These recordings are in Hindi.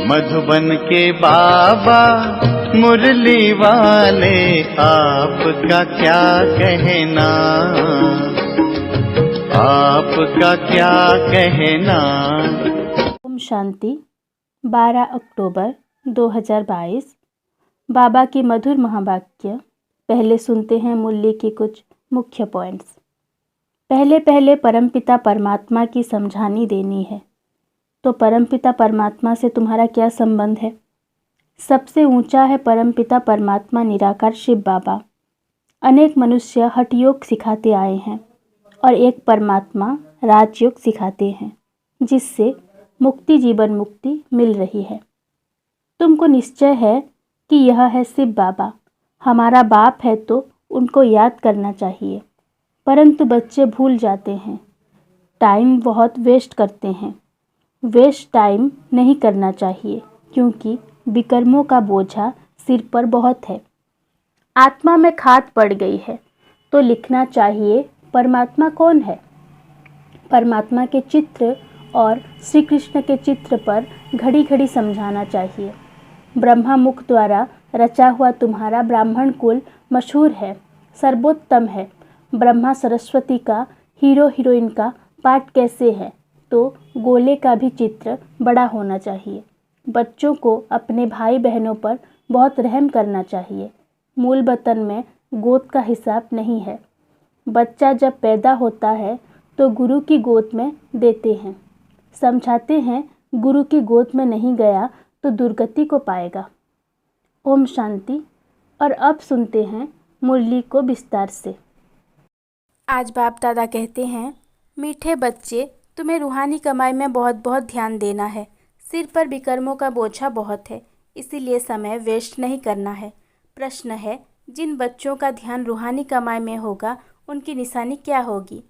मधुबन के बाबा मुरली वाले, आपका क्या कहना, आपका क्या कहना। ओम शांति। 12 अक्टूबर 2022। बाबा की मधुर महावाक्य। पहले सुनते हैं मुरली के कुछ मुख्य पॉइंट्स। पहले परमपिता परमात्मा की समझानी देनी है। तो परमपिता परमात्मा से तुम्हारा क्या संबंध है? सबसे ऊंचा है परमपिता परमात्मा निराकार शिव बाबा। अनेक मनुष्य हठ योग सिखाते आए हैं और एक परमात्मा राजयोग सिखाते हैं, जिससे मुक्ति जीवन मुक्ति मिल रही है। तुमको निश्चय है कि यह है शिव बाबा, हमारा बाप है, तो उनको याद करना चाहिए। परंतु बच्चे भूल जाते हैं, टाइम बहुत वेस्ट करते हैं। वेस्ट टाइम नहीं करना चाहिए, क्योंकि विकर्मों का बोझा सिर पर बहुत है। आत्मा में खाद पड़ गई है, तो लिखना चाहिए परमात्मा कौन है। परमात्मा के चित्र और श्री कृष्ण के चित्र पर घड़ी घड़ी समझाना चाहिए। ब्रह्मा मुख द्वारा रचा हुआ तुम्हारा ब्राह्मण कुल मशहूर है, सर्वोत्तम है। ब्रह्मा सरस्वती का हीरो हीरोइन का पाठ कैसे है, तो गोले का भी चित्र बड़ा होना चाहिए। बच्चों को अपने भाई बहनों पर बहुत रहम करना चाहिए। मूल वतन में गोद का हिसाब नहीं है। बच्चा जब पैदा होता है तो गुरु की गोद में देते हैं। समझाते हैं गुरु की गोद में नहीं गया तो दुर्गति को पाएगा। ओम शांति। और अब सुनते हैं मुरली को विस्तार से। आज बाप दादा कहते हैं, मीठे बच्चे, तुम्हें रूहानी कमाई में बहुत बहुत ध्यान देना है। सिर पर विकर्मों का बोझा बहुत है, इसीलिए समय वेस्ट नहीं करना है। प्रश्न है, जिन बच्चों का ध्यान रूहानी कमाई में होगा उनकी निशानी क्या होगी?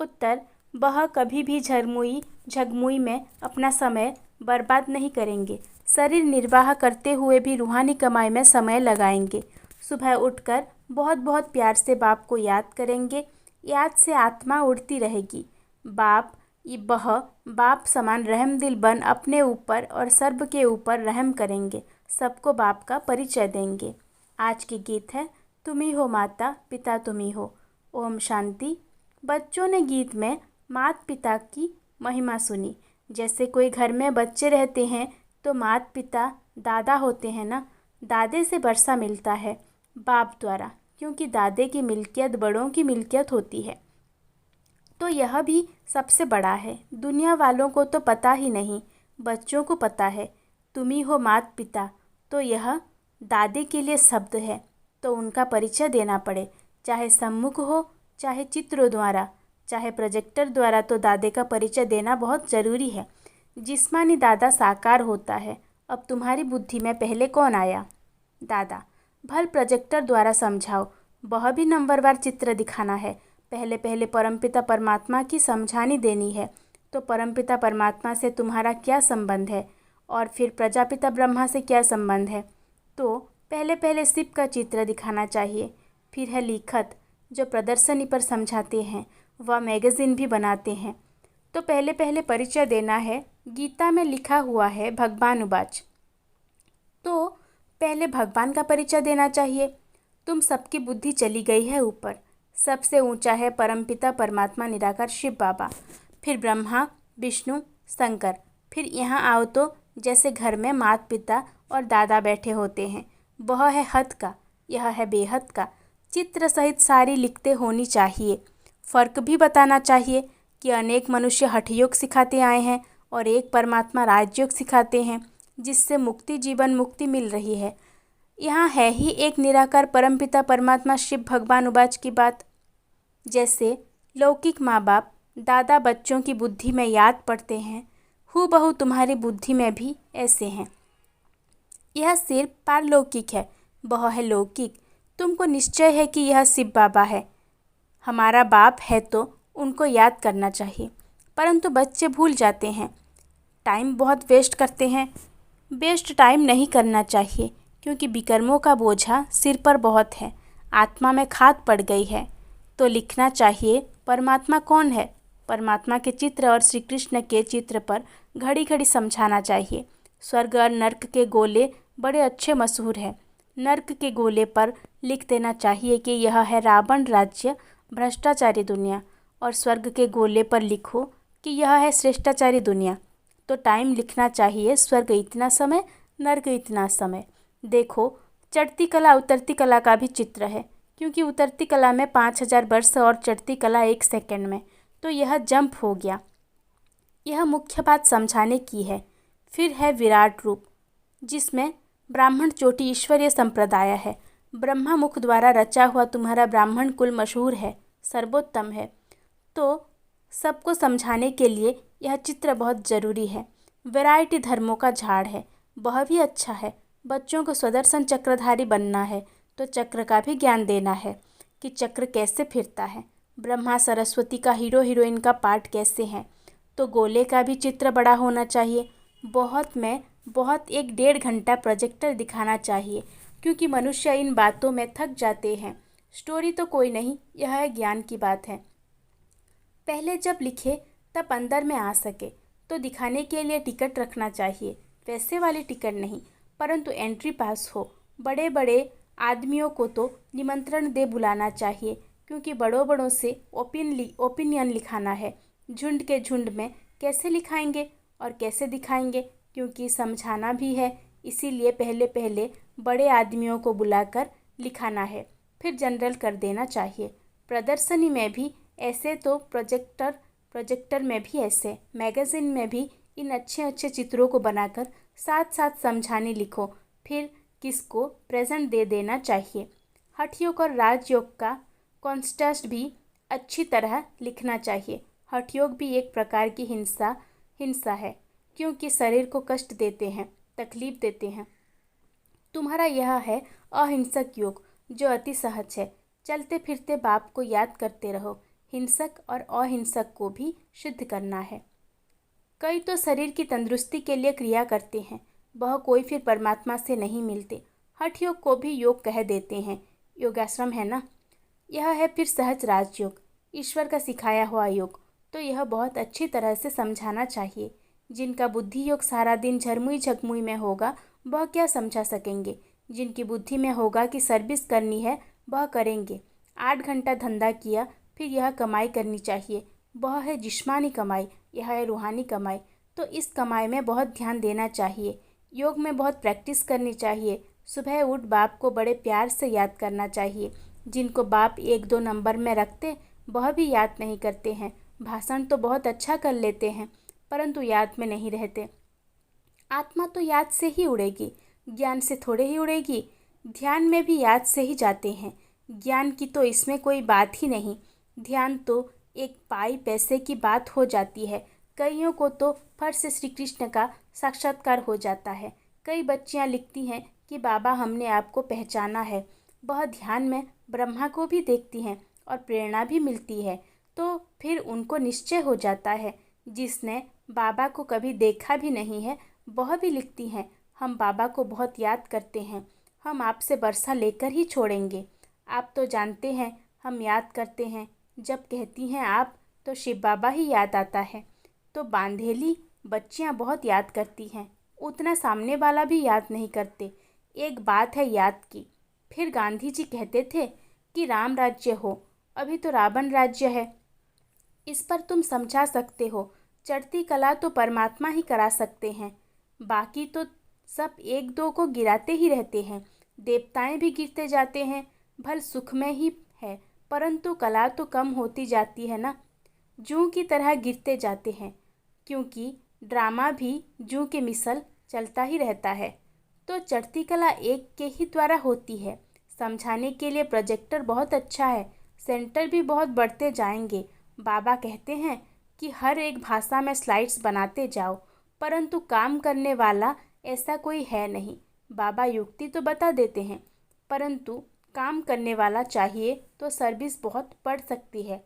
उत्तर, वह कभी भी झगमुई में अपना समय बर्बाद नहीं करेंगे। शरीर निर्वाह करते हुए भी रूहानी कमाई में समय लगाएंगे। सुबह उठकर बहुत बहुत प्यार से बाप को याद करेंगे। याद से आत्मा उड़ती रहेगी। वह बाप समान रहमदिल बन अपने ऊपर और सर्व के ऊपर रहम करेंगे। सबको बाप का परिचय देंगे। आज की गीत है, तुम ही हो माता पिता तुम ही हो। ओम शांति। बच्चों ने गीत में माता पिता की महिमा सुनी। जैसे कोई घर में बच्चे रहते हैं तो माता पिता दादा होते हैं ना। दादे से वर्षा मिलता है बाप द्वारा, क्योंकि दादे की मिल्कियत बड़ों की मिल्कियत होती है। तो यह भी सबसे बड़ा है। दुनिया वालों को तो पता ही नहीं, बच्चों को पता है। तुम ही हो माता पिता, तो यह दादे के लिए शब्द है, तो उनका परिचय देना पड़े। चाहे सम्मुख हो, चाहे चित्रों द्वारा, चाहे प्रोजेक्टर द्वारा, तो दादे का परिचय देना बहुत ज़रूरी है। जिस्मानी दादा साकार होता है। अब तुम्हारी बुद्धि में पहले कौन आया? दादा। भल प्रोजेक्टर द्वारा समझाओ, वह भी नंबरवार चित्र दिखाना है। पहले परमपिता परमात्मा की समझानी देनी है। तो परमपिता परमात्मा से तुम्हारा क्या संबंध है, और फिर प्रजापिता ब्रह्मा से क्या संबंध है? तो पहले शिव का चित्र दिखाना चाहिए। फिर है लिखत, जो प्रदर्शनी पर समझाते हैं, वह मैगज़ीन भी बनाते हैं। तो पहले परिचय देना है। गीता में लिखा हुआ है भगवान उवाच, तो पहले भगवान का परिचय देना चाहिए। तुम सबकी बुद्धि चली गई है ऊपर। सबसे ऊंचा है परमपिता परमात्मा निराकार शिव बाबा, फिर ब्रह्मा विष्णु शंकर। फिर यहाँ आओ तो जैसे घर में माता पिता और दादा बैठे होते हैं, वह है हद का, यह है बेहद का। चित्र सहित सारी लिखते होनी चाहिए। फ़र्क भी बताना चाहिए कि अनेक मनुष्य हठ योग सिखाते आए हैं और एक परमात्मा राजयोग सिखाते हैं, जिससे मुक्ति जीवन मुक्ति मिल रही है। यहाँ है ही एक निराकार परमपिता परमात्मा शिव भगवान उवाच की बात। जैसे लौकिक माँ बाप दादा बच्चों की बुद्धि में याद पढ़ते हैं, हूबहू तुम्हारी बुद्धि में भी ऐसे हैं। यह सिर्फ पारलौकिक है, वह है लौकिक। तुमको निश्चय है कि यह शिव बाबा है, हमारा बाप है, तो उनको याद करना चाहिए। परंतु बच्चे भूल जाते हैं, टाइम बहुत वेस्ट करते हैं। वेस्ट टाइम नहीं करना चाहिए, क्योंकि विकर्मों का बोझा सिर पर बहुत है। आत्मा में खाद पड़ गई है, तो लिखना चाहिए परमात्मा कौन है। परमात्मा के चित्र और श्री कृष्ण के चित्र पर घड़ी घड़ी समझाना चाहिए। स्वर्ग और नर्क के गोले बड़े अच्छे मशहूर हैं। नर्क के गोले पर लिख देना चाहिए कि यह है रावण राज्य, भ्रष्टाचारी दुनिया, और स्वर्ग के गोले पर लिखो कि यह है श्रेष्ठाचारी दुनिया। तो टाइम लिखना चाहिए, स्वर्ग इतना समय, नर्क इतना समय। देखो, चढ़ती कला उतरती कला का भी चित्र है, क्योंकि उतरती कला में 5000 वर्ष और चढ़ती कला 1 सेकंड में, तो यह जंप हो गया। यह मुख्य बात समझाने की है। फिर है विराट रूप, जिसमें ब्राह्मण चोटी ईश्वरीय संप्रदाय है। ब्रह्मा मुख द्वारा रचा हुआ तुम्हारा ब्राह्मण कुल मशहूर है, सर्वोत्तम है। तो सबको समझाने के लिए यह चित्र बहुत ज़रूरी है। वैरायटी धर्मों का झाड़ है, वह भी अच्छा है। बच्चों को सुदर्शन चक्रधारी बनना है तो चक्र का भी ज्ञान देना है कि चक्र कैसे फिरता है। ब्रह्मा सरस्वती का हीरो हीरोइन का पार्ट कैसे हैं। तो गोले का भी चित्र बड़ा होना चाहिए। बहुत 1-1.5 घंटा प्रोजेक्टर दिखाना चाहिए, क्योंकि मनुष्य इन बातों में थक जाते हैं। स्टोरी तो कोई नहीं, यह है ज्ञान की बात है। पहले जब लिखे तब अंदर में आ सके, तो दिखाने के लिए टिकट रखना चाहिए। पैसे वाली टिकट नहीं, परंतु एंट्री पास हो। बड़े बड़े आदमियों को तो निमंत्रण दे बुलाना चाहिए, क्योंकि बड़ों बड़ों से ओपिनियन लिखाना है। झुंड के झुंड में कैसे लिखाएंगे और कैसे दिखाएंगे, क्योंकि समझाना भी है। इसीलिए पहले पहले बड़े आदमियों को बुलाकर लिखाना है, फिर जनरल कर देना चाहिए। प्रदर्शनी में भी ऐसे, तो प्रोजेक्टर में भी ऐसे, मैगज़ीन में भी इन अच्छे अच्छे चित्रों को बनाकर साथ साथ समझाने लिखो, फिर किसको प्रेजेंट दे देना चाहिए। हठ योग और राजयोग का कॉन्ट्रास्ट भी अच्छी तरह लिखना चाहिए। हठ योग भी एक प्रकार की हिंसा है, क्योंकि शरीर को कष्ट देते हैं, तकलीफ देते हैं। तुम्हारा यह है अहिंसक योग, जो अति सहज है। चलते फिरते बाप को याद करते रहो। हिंसक और अहिंसक को भी सिद्ध करना है। कई तो शरीर की तंदुरुस्ती के लिए क्रिया करते हैं, वह कोई फिर परमात्मा से नहीं मिलते। हठ योग को भी योग कह देते हैं, योगाश्रम है ना। यह है फिर सहज राजयोग, ईश्वर का सिखाया हुआ योग। तो यह बहुत अच्छी तरह से समझाना चाहिए। जिनका बुद्धि योग सारा दिन झरमुई झकमुई में होगा, वह क्या समझा सकेंगे। जिनकी बुद्धि में होगा कि सर्विस करनी है, वह करेंगे। 8 घंटा धंधा किया, फिर यह कमाई करनी चाहिए। वह है जिस्मानी कमाई, यह है रूहानी कमाई। तो इस कमाई में बहुत ध्यान देना चाहिए। योग में बहुत प्रैक्टिस करनी चाहिए। सुबह उठ बाप को बड़े प्यार से याद करना चाहिए। जिनको बाप 1-2 नंबर में रखते, वह भी याद नहीं करते हैं। भाषण तो बहुत अच्छा कर लेते हैं, परंतु याद में नहीं रहते। आत्मा तो याद से ही उड़ेगी, ज्ञान से थोड़े ही उड़ेगी। ध्यान में भी याद से ही जाते हैं, ज्ञान की तो इसमें कोई बात ही नहीं। ध्यान तो एक पाई पैसे की बात हो जाती है। कईयों को तो फट से श्री कृष्ण का साक्षात्कार हो जाता है। कई बच्चियां लिखती हैं कि बाबा हमने आपको पहचाना है। वह ध्यान में ब्रह्मा को भी देखती हैं और प्रेरणा भी मिलती है। तो फिर उनको निश्चय हो जाता है। जिसने बाबा को कभी देखा भी नहीं है, वह भी लिखती हैं, हम बाबा को बहुत याद करते हैं, हम आपसे बरसा लेकर ही छोड़ेंगे। आप तो जानते हैं हम याद करते हैं। जब कहती हैं आप, तो शिव बाबा ही याद आता है। तो बांधेली बच्चियां बहुत याद करती हैं, उतना सामने वाला भी याद नहीं करते। एक बात है याद की। फिर गांधी जी कहते थे कि राम राज्य हो, अभी तो रावण राज्य है। इस पर तुम समझा सकते हो, चढ़ती कला तो परमात्मा ही करा सकते हैं, बाकी तो सब 1-2 को गिराते ही रहते हैं। देवताएं भी गिरते जाते हैं, भल सुख में ही है, परंतु कला तो कम होती जाती है ना। जूं की तरह गिरते जाते हैं, क्योंकि ड्रामा भी जूं के मिसल चलता ही रहता है। तो चढ़ती कला एक के ही द्वारा होती है। समझाने के लिए प्रोजेक्टर बहुत अच्छा है, सेंटर भी बहुत बढ़ते जाएंगे। बाबा कहते हैं कि हर एक भाषा में स्लाइड्स बनाते जाओ, परंतु काम करने वाला ऐसा कोई है नहीं। बाबा युक्ति तो बता देते हैं, परंतु काम करने वाला चाहिए तो सर्विस बहुत बढ़ सकती है।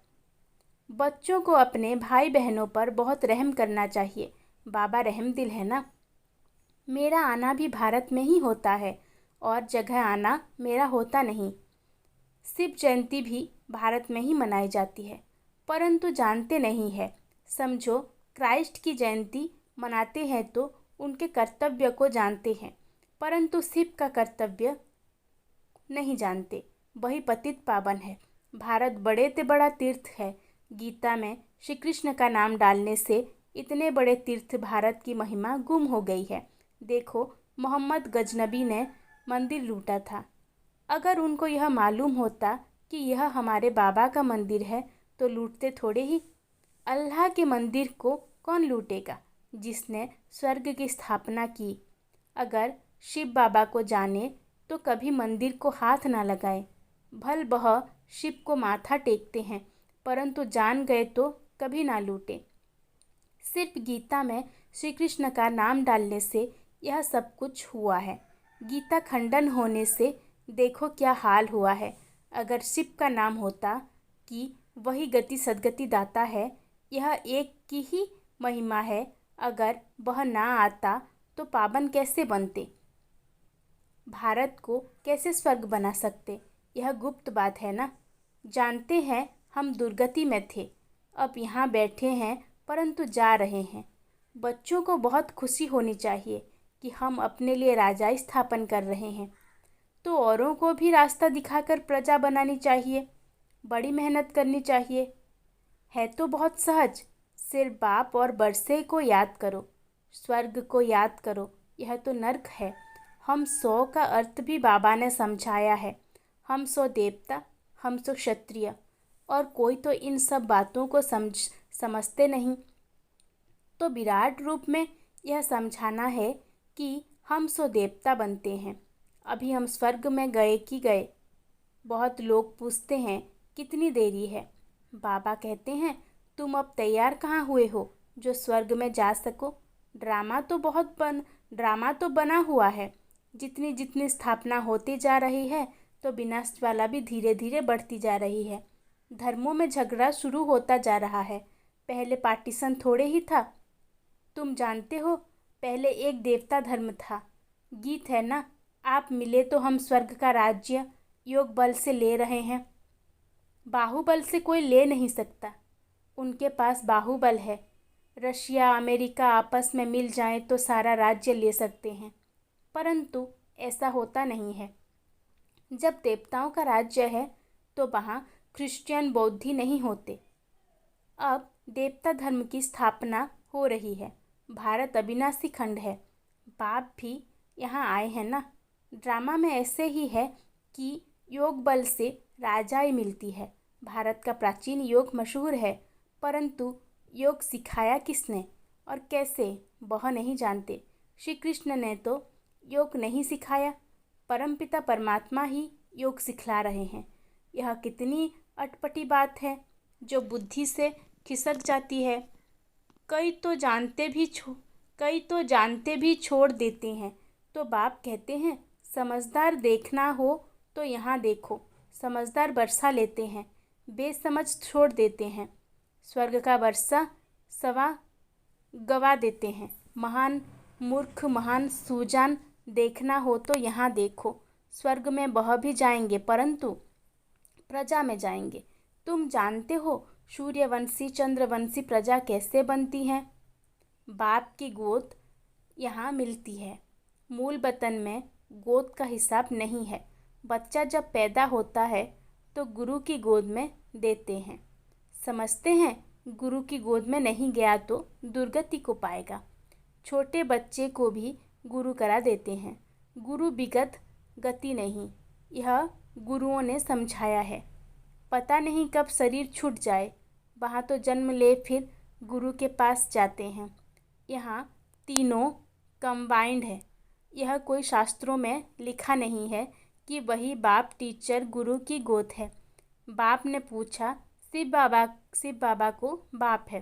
बच्चों को अपने भाई बहनों पर बहुत रहम करना चाहिए। बाबा रहमदिल है ना। मेरा आना भी भारत में ही होता है और जगह आना मेरा होता नहीं। शिव जयंती भी भारत में ही मनाई जाती है, परंतु जानते नहीं है समझो क्राइस्ट की जयंती मनाते हैं तो उनके कर्तव्य को जानते हैं, परंतु शिव का कर्तव्य नहीं जानते। वही पतित पावन है। भारत बड़े से बड़ा तीर्थ है। गीता में श्री कृष्ण का नाम डालने से इतने बड़े तीर्थ भारत की महिमा गुम हो गई है। देखो, मोहम्मद गजनबी ने मंदिर लूटा था। अगर उनको यह मालूम होता कि यह हमारे बाबा का मंदिर है तो लूटते थोड़े ही। अल्लाह के मंदिर को कौन लूटेगा जिसने स्वर्ग की स्थापना की। अगर शिव बाबा को जाने तो कभी मंदिर को हाथ ना लगाए। भल वह शिव को माथा टेकते हैं, परंतु जान गए तो कभी ना लूटे। सिर्फ गीता में श्री कृष्ण का नाम डालने से यह सब कुछ हुआ है। गीता खंडन होने से देखो क्या हाल हुआ है। अगर शिव का नाम होता कि वही गति सद्गति दाता है, यह एक की ही महिमा है। अगर वह ना आता तो पावन कैसे बनते, भारत को कैसे स्वर्ग बना सकते। यह गुप्त बात है ना। जानते हैं हम दुर्गति में थे, अब यहाँ बैठे हैं परंतु जा रहे हैं। बच्चों को बहुत खुशी होनी चाहिए कि हम अपने लिए राजा स्थापन कर रहे हैं, तो औरों को भी रास्ता दिखाकर प्रजा बनानी चाहिए। बड़ी मेहनत करनी चाहिए। है तो बहुत सहज। सिर्फ बाप और बरसे को याद करो, स्वर्ग को याद करो। यह तो नर्क है। हम 100 का अर्थ भी बाबा ने समझाया है। हम 100 देवता, हम 100 क्षत्रिय, और कोई तो इन सब बातों को समझते नहीं। तो विराट रूप में यह समझाना है कि हम 100 देवता बनते हैं। अभी हम स्वर्ग में गए कि गए। बहुत लोग पूछते हैं कितनी देरी है। बाबा कहते हैं तुम अब तैयार कहाँ हुए हो जो स्वर्ग में जा सको। ड्रामा तो बना हुआ है। जितनी जितनी स्थापना होती जा रही है तो विनाश वाला भी धीरे धीरे बढ़ती जा रही है। धर्मों में झगड़ा शुरू होता जा रहा है। पहले पार्टीशन थोड़े ही था। तुम जानते हो, पहले एक देवता धर्म था। गीत है ना, आप मिले तो हम स्वर्ग का राज्य योग बल से ले रहे हैं। बाहुबल से कोई ले नहीं सकता। उनके पास बाहुबल है। रशिया अमेरिका आपस में मिल जाएं तो सारा राज्य ले सकते हैं, परंतु ऐसा होता नहीं है। जब देवताओं का राज्य है तो वहाँ क्रिश्चियन बौद्धी नहीं होते। अब देवता धर्म की स्थापना हो रही है। भारत अविनाशी खंड है। बाप भी यहाँ आए हैं ना। ड्रामा में ऐसे ही है कि योग बल से राजाई मिलती है। भारत का प्राचीन योग मशहूर है, परंतु योग सिखाया किसने और कैसे वह नहीं जानते। श्री कृष्ण ने तो योग नहीं सिखाया, परमपिता परमात्मा ही योग सिखला रहे हैं। यह कितनी अटपटी बात है जो बुद्धि से खिसक जाती है। कई तो जानते भी छोड़ देते हैं। तो बाप कहते हैं समझदार देखना हो तो यहाँ देखो। समझदार बरसा लेते हैं, बेसमझ छोड़ देते हैं। स्वर्ग का वर्षा सवा गवा देते हैं। महान मूर्ख महान सूजान देखना हो तो यहाँ देखो। स्वर्ग में वह भी जाएंगे परंतु प्रजा में जाएंगे। तुम जानते हो सूर्यवंशी चंद्रवंशी प्रजा कैसे बनती हैं। बाप की गोद यहाँ मिलती है। मूल वतन में गोद का हिसाब नहीं है। बच्चा जब पैदा होता है तो गुरु की गोद में देते हैं। समझते हैं गुरु की गोद में नहीं गया तो दुर्गति को पाएगा। छोटे बच्चे को भी गुरु करा देते हैं। गुरु विगत गति नहीं, यह गुरुओं ने समझाया है। पता नहीं कब शरीर छूट जाए, वहाँ तो जन्म ले फिर गुरु के पास जाते हैं। यहाँ तीनों कंबाइंड है। यह कोई शास्त्रों में लिखा नहीं है कि वही बाप टीचर गुरु की गोद है। बाप ने पूछा शिव बाबा को बाप है।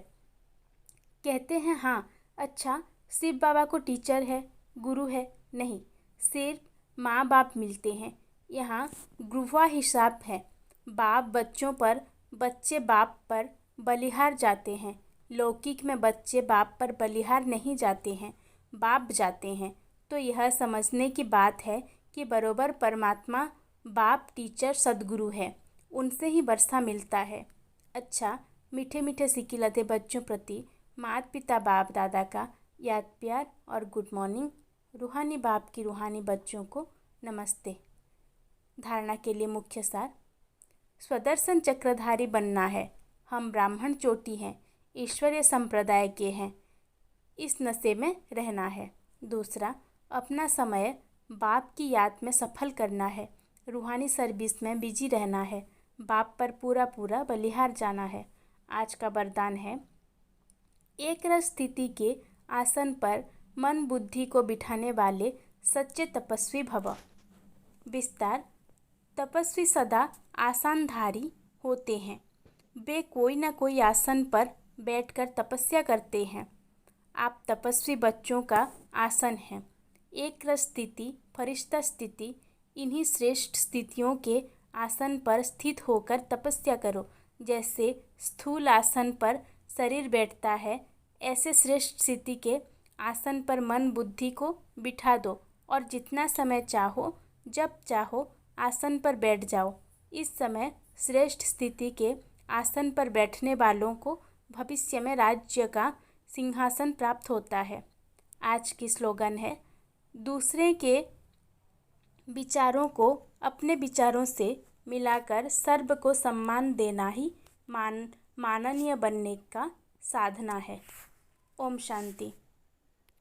कहते हैं हाँ, अच्छा शिव बाबा को टीचर है, गुरु है? नहीं, सिर्फ माँ बाप मिलते हैं। यहाँ गुरुवा हिसाब है। बाप बच्चों पर, बच्चे बाप पर बलिहार जाते हैं। लौकिक में बच्चे बाप पर बलिहार नहीं जाते हैं, बाप जाते हैं। तो यह समझने की बात है कि बरोबर परमात्मा बाप टीचर सदगुरु है, उनसे ही वर्षा मिलता है। अच्छा, मीठे मीठे सिकिलते बच्चों प्रति माता पिता बाप दादा का याद प्यार और गुड मॉर्निंग। रूहानी बाप की रूहानी बच्चों को नमस्ते। धारणा के लिए मुख्य सार। स्वदर्शन चक्रधारी बनना है। हम ब्राह्मण चोटी हैं, ईश्वरीय संप्रदाय के हैं, इस नशे में रहना है। दूसरा, अपना समय बाप की याद में सफल करना है। रूहानी सर्विस में बिजी रहना है। बाप पर पूरा पूरा बलिहार जाना है। आज का वरदान है, एक रस स्थिति के आसन पर मन बुद्धि को बिठाने वाले सच्चे तपस्वी भव। विस्तार। तपस्वी सदा आसनधारी होते हैं। वे कोई न कोई आसन पर बैठकर तपस्या करते हैं। आप तपस्वी बच्चों का आसन हैं। एक रस स्थिति, फरिश्ता स्थिति, इन्हीं श्रेष्ठ स्थितियों के आसन पर स्थित होकर तपस्या करो। जैसे स्थूल आसन पर शरीर बैठता है, ऐसे श्रेष्ठ स्थिति के आसन पर मन बुद्धि को बिठा दो और जितना समय चाहो, जब चाहो आसन पर बैठ जाओ। इस समय श्रेष्ठ स्थिति के आसन पर बैठने वालों को भविष्य में राज्य का सिंहासन प्राप्त होता है। आज की स्लोगन है, दूसरे के विचारों को अपने विचारों से मिलाकर सर्व को सम्मान देना ही माननीय बनने का साधना है। ओम शांति।